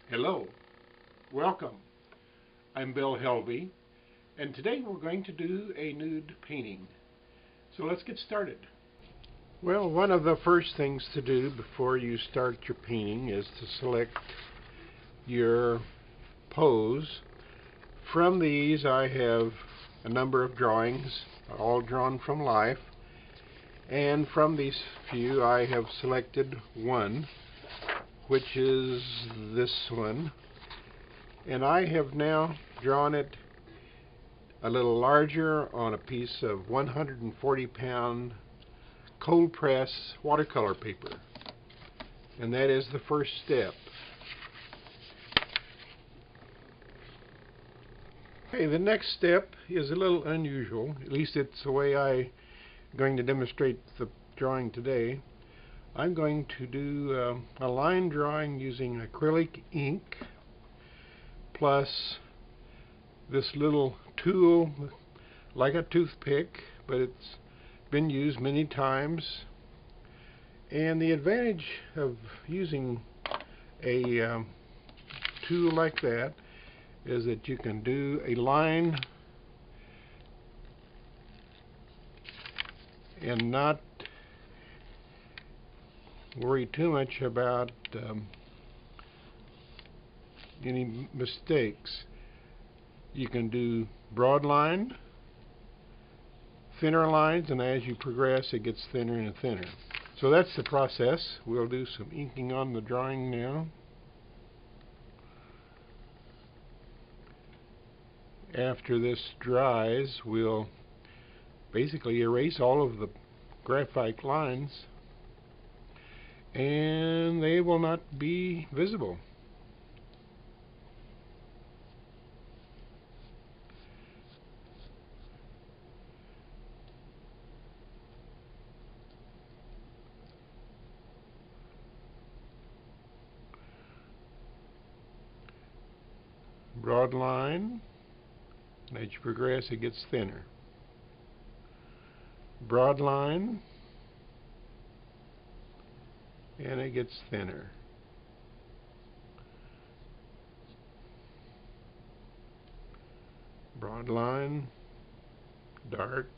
Hello, welcome. I'm Bill Helvey, and today we're going to do a nude painting. So let's get started. Well, one of the first things to do before you start your painting is to select your pose. From these I have a number of drawings, all drawn from life, and from these few I have selected one, which is this one, and I have now drawn it a little larger on a piece of 140-pound cold press watercolor paper, and that is the first step. Okay, the next step is a little unusual, at least it's the way I'm going to demonstrate the drawing today. I'm going to do a line drawing using acrylic ink plus this little tool like a toothpick, but it's been used many times. And the advantage of using a tool like that is that you can do a line and not worry too much about any mistakes. You can do broad line, thinner lines, and as you progress it gets thinner and thinner. So that's the process. We'll do some inking on the drawing now. After this dries, we'll basically erase all of the graphite lines, and they will not be visible. Broad line, and as you progress it gets thinner. Broad line, and it gets thinner. Broad line, dark.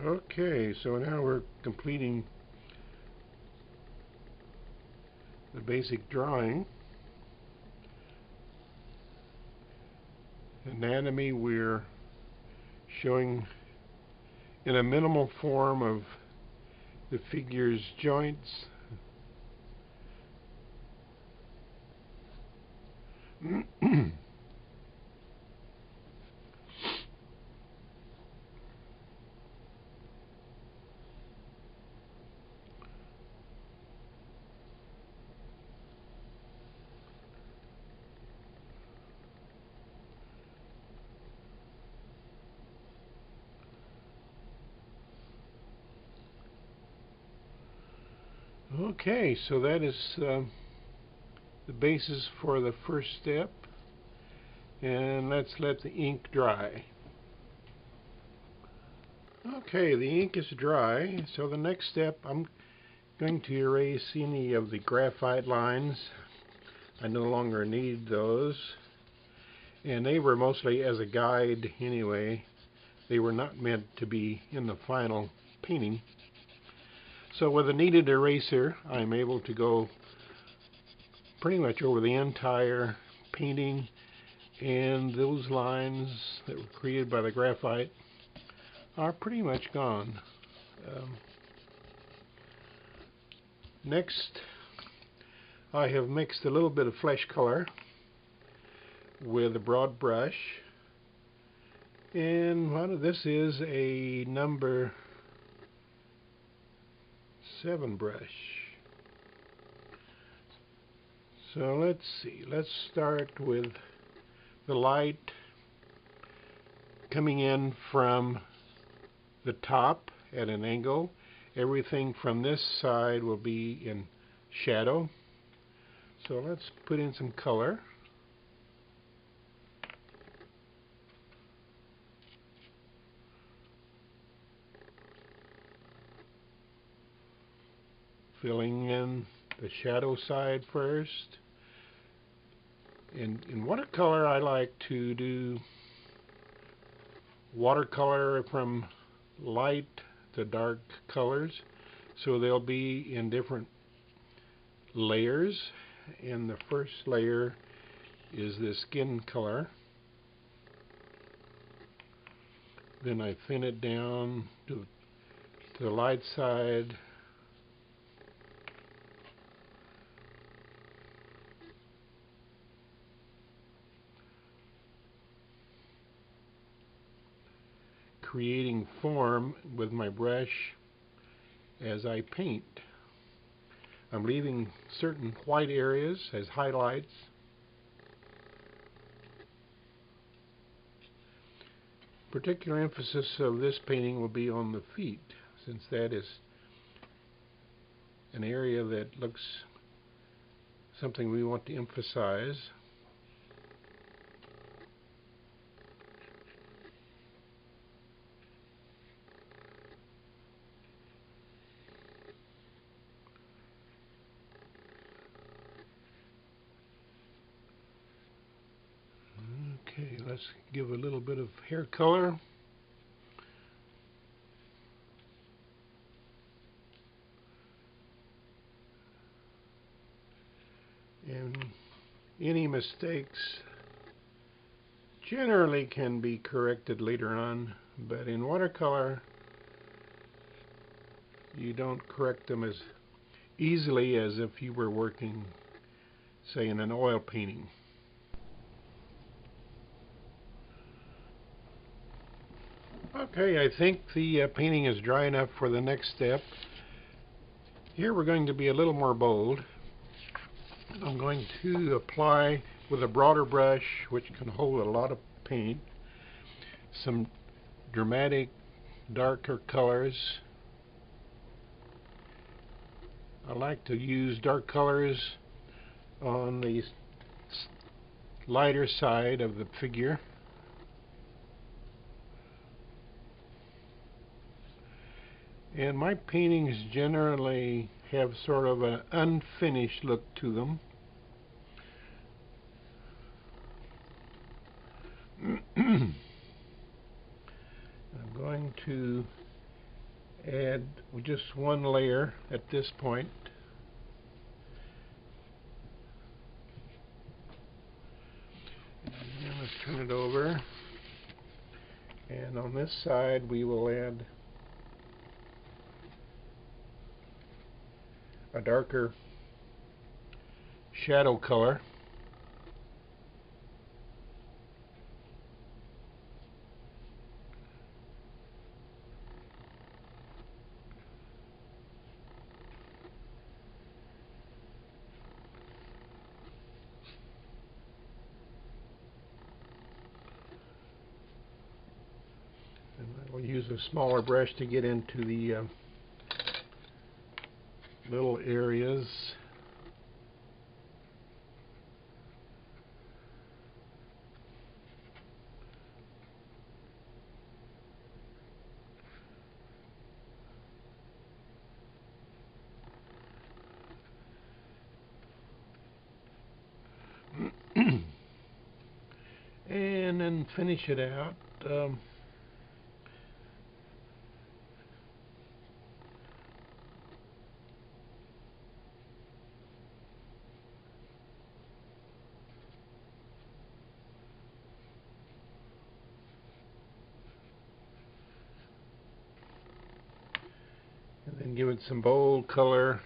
Okay, so now we're completing the basic drawing. Anatomy, we're showing in a minimal form of the figure's joints. Okay, so that is the basis for the first step, and let's let the ink dry. Okay, the ink is dry, so the next step, I'm going to erase any of the graphite lines. I no longer need those, and they were mostly as a guide anyway. They were not meant to be in the final painting. So with a kneaded eraser, I'm able to go pretty much over the entire painting, and those lines that were created by the graphite are pretty much gone. Next, I have mixed a little bit of flesh color with a broad brush, and this is a number 7 brush. So let's see, let's start with the light coming in from the top at an angle. Everything from this side will be in shadow. So let's put in some color. Filling in the shadow side first. In watercolor, I like to do watercolor from light to dark colors, so they'll be in different layers. And the first layer is the skin color. Then I thin it down to the light side. Creating form with my brush as I paint. I'm leaving certain white areas as highlights. Particular emphasis of this painting will be on the feet, since that is an area that looks something we want to emphasize. Okay, let's give a little bit of hair color. And any mistakes generally can be corrected later on, but in watercolor you don't correct them as easily as if you were working, say, in an oil painting. Okay, I think the painting is dry enough for the next step. Here we're going to be a little more bold. I'm going to apply with a broader brush, which can hold a lot of paint, some dramatic darker colors. I like to use dark colors on the lighter side of the figure. And my paintings generally have sort of an unfinished look to them. I'm going to add just one layer at this point. And let's turn it over. And on this side we will add a darker shadow color. And I will use a smaller brush to get into the little areas. And then finish it out. And then give it some bold color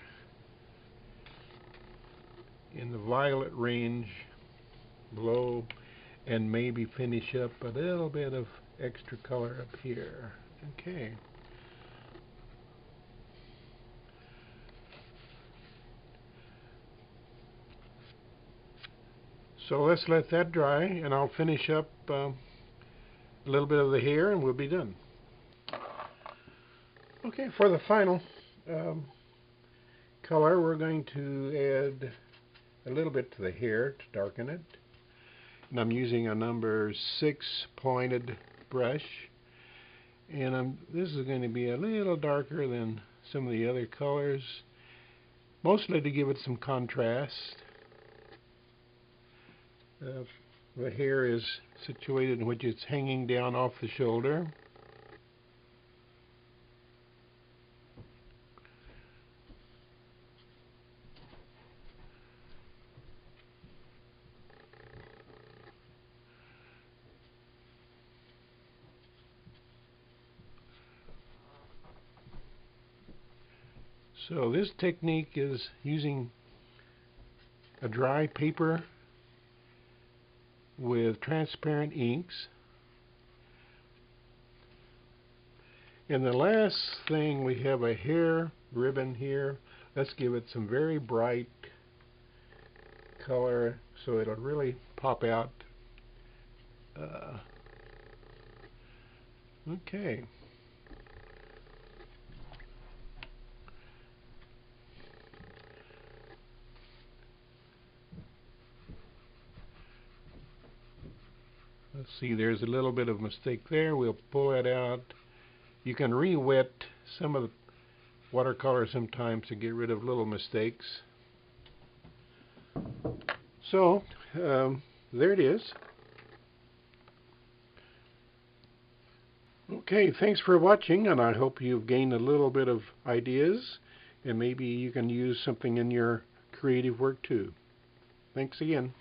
in the violet range below, and maybe finish up a little bit of extra color up here. Okay. So let's let that dry, and I'll finish up a little bit of the hair and we'll be done. Okay, for the final color, we're going to add a little bit to the hair to darken it. And I'm using a number 6 pointed brush. And this is going to be a little darker than some of the other colors, mostly to give it some contrast. The hair is situated in which it's hanging down off the shoulder. So this technique is using a dry paper with transparent inks. And the last thing, we have a hair ribbon here. Let's give it some very bright color so it'll really pop out. Okay. Let's see, there's a little bit of mistake there. We'll pull that out. You can re-wet some of the watercolor sometimes to get rid of little mistakes. So, there it is. Okay, thanks for watching, and I hope you've gained a little bit of ideas, and maybe you can use something in your creative work too. Thanks again.